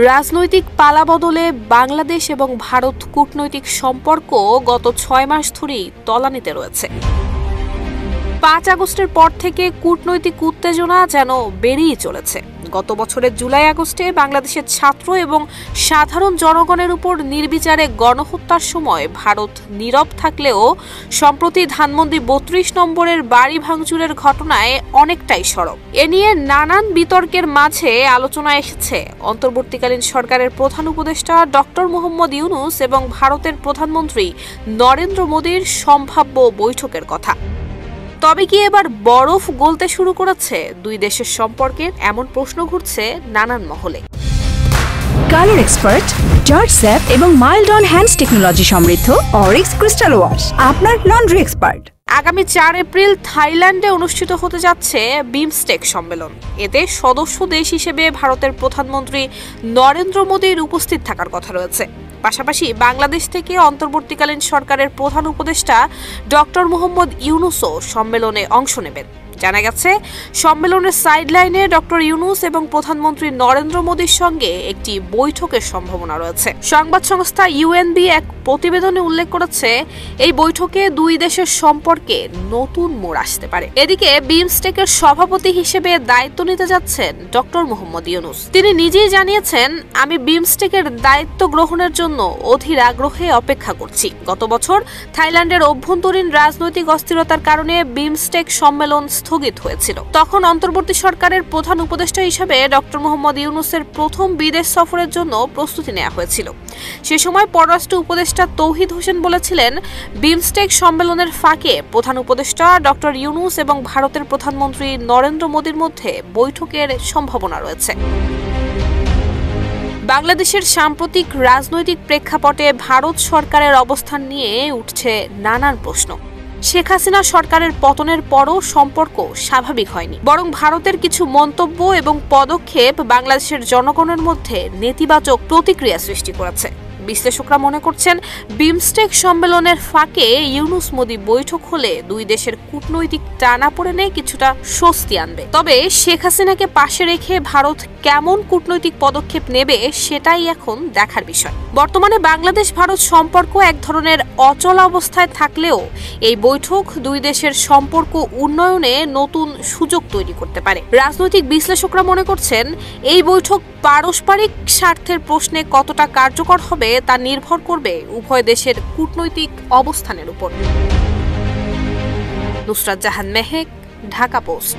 রাজনৈতিক পালাবদলে বাংলাদেশ এবং ভারত কূটনৈতিক সম্পর্ক গত ৬ মাস ধরেই তলানিতে রয়েছে। ৫ আগস্টের পর থেকে কূটনৈতিক উত্তেজনা যেন বেড়েই চলেছে। গত বছরের জুলাই-আগস্টে বাংলাদেশের ছাত্র এবং সাধারণ জনগণের উপর নির্বিচারে গণহত্যার সময় ভারত নীরব থাকলেও সম্প্রতি ধানমন্ডি ৩২ নম্বরের বাড়ি ভাঙচুরের ঘটনায় অনেকটাই সরব। এ নিয়ে নানান বিতর্কের মাঝে আলোচনায় এসেছে অন্তর্বর্তীকালীন সরকারের প্রধান উপদেষ্টা ডক্টর মোহাম্মদ ইউনূস এবং ভারতের প্রধানমন্ত্রী নরেন্দ্র মোদীর সম্ভাব্য বৈঠকের কথা। তবে কি এবার বরফ গলতে শুরু করেছে দুই দেশের সম্পর্কের? এমন প্রশ্ন ঘুরছে নানান মহলে। কালার এক্সপার্ট, জর্জ স্যাপ এবং মাইল্ড অন হ্যান্ডস টেকনোলজি সমৃদ্ধ অরিক্স ক্রিস্টাল ওয়াশ আপনার লন্ড্রি এক্সপার্ট। আগামী ৪ এপ্রিল থাইল্যান্ডে অনুষ্ঠিত হতে যাচ্ছে বিমস্টেক সম্মেলন। এতে সদস্য দেশ হিসেবে ভারতের প্রধানমন্ত্রী নরেন্দ্র মোদীর উপস্থিত থাকার কথা রয়েছে। পাশাপাশি বাংলাদেশ থেকে অন্তর্বর্তীকালীন সরকারের প্রধান উপদেষ্টা ডক্টর মোহাম্মদ ইউনূসও সম্মেলনে অংশ নেবেন। জানা গেছে, সম্মেলনের সাইডলাইনে ডক্টর ইউনূস এবং প্রধানমন্ত্রী নরেন্দ্র মোদীর সঙ্গে একটি বৈঠকের সম্ভাবনা রয়েছে। সংবাদ সংস্থা ইউএনবি এক প্রতিবেদনে উল্লেখ করেছে, এই বৈঠকে দুই দেশের সম্পর্কে নতুন মোড় আসতে পারে। এদিকে বিমস্টেকের সভাপতি হিসেবে দায়িত্ব নিতে যাচ্ছেন ডক্টর মোহাম্মদ ইউনূস। তিনি নিজেই জানিয়েছেন, আমি বিমস্টেকের দায়িত্ব গ্রহণের জন্য অধীর আগ্রহে অপেক্ষা করছি। গত বছর থাইল্যান্ডের অভ্যন্তরীণ রাজনৈতিক অস্থিরতার কারণে বিমস্টেক সম্মেলন স্থগিত হয়েছিল। তখন অন্তর্বর্তী সরকারের প্রধান উপদেষ্টা হিসেবে ডক্টর মোহাম্মদ ইউনূসের প্রথম বিদেশ সফরের জন্য প্রস্তুতি নেওয়া হয়েছিল। সে সময় পররাষ্ট্র উপদেষ্টা তৌহিদ হোসেন বলেছিলেন, বিমস্টেক সম্মেলনের ফাঁকে প্রধান উপদেষ্টা ডক্টর ইউনূস এবং ভারতের প্রধানমন্ত্রী নরেন্দ্র মোদীর মধ্যে বৈঠকের সম্ভাবনা রয়েছে। বাংলাদেশের সাম্প্রতিক রাজনৈতিক প্রেক্ষাপটে ভারত সরকারের অবস্থান নিয়ে উঠছে নানান প্রশ্ন। শেখ হাসিনা সরকারের পতনের পরও সম্পর্ক স্বাভাবিক হয়নি, বরং ভারতের কিছু মন্তব্য এবং পদক্ষেপ বাংলাদেশের জনগণের মধ্যে নেতিবাচক প্রতিক্রিয়া সৃষ্টি করেছে। বিশ্লেষকরা মনে করছেন, বিমস্টেক সম্মেলনের ফাঁকে ইউনূস মোদী বৈঠক হলে দুই দেশের কূটনৈতিক টানাপোড়েনে কিছুটা স্বস্তি আনবে। তবে শেখ হাসিনাকে পাশে রেখে ভারত কেমন কূটনৈতিক পদক্ষেপ নেবে সেটাই এখন দেখার বিষয়। বর্তমানে বাংলাদেশ ভারত সম্পর্ক এক ধরনের অচল অবস্থায় থাকলেও এই বৈঠক দুই দেশের সম্পর্ক উন্নয়নে নতুন সুযোগ তৈরি করতে পারে। রাজনৈতিক বিশ্লেষকরা মনে করছেন, এই বৈঠক পারস্পরিক স্বার্থের প্রশ্নে কতটা কার্যকর হবে তা নির্ভর করবে উভয় দেশের কূটনৈতিক অবস্থানের উপর। নুসরাত জাহান মেহেক, ঢাকা পোস্ট।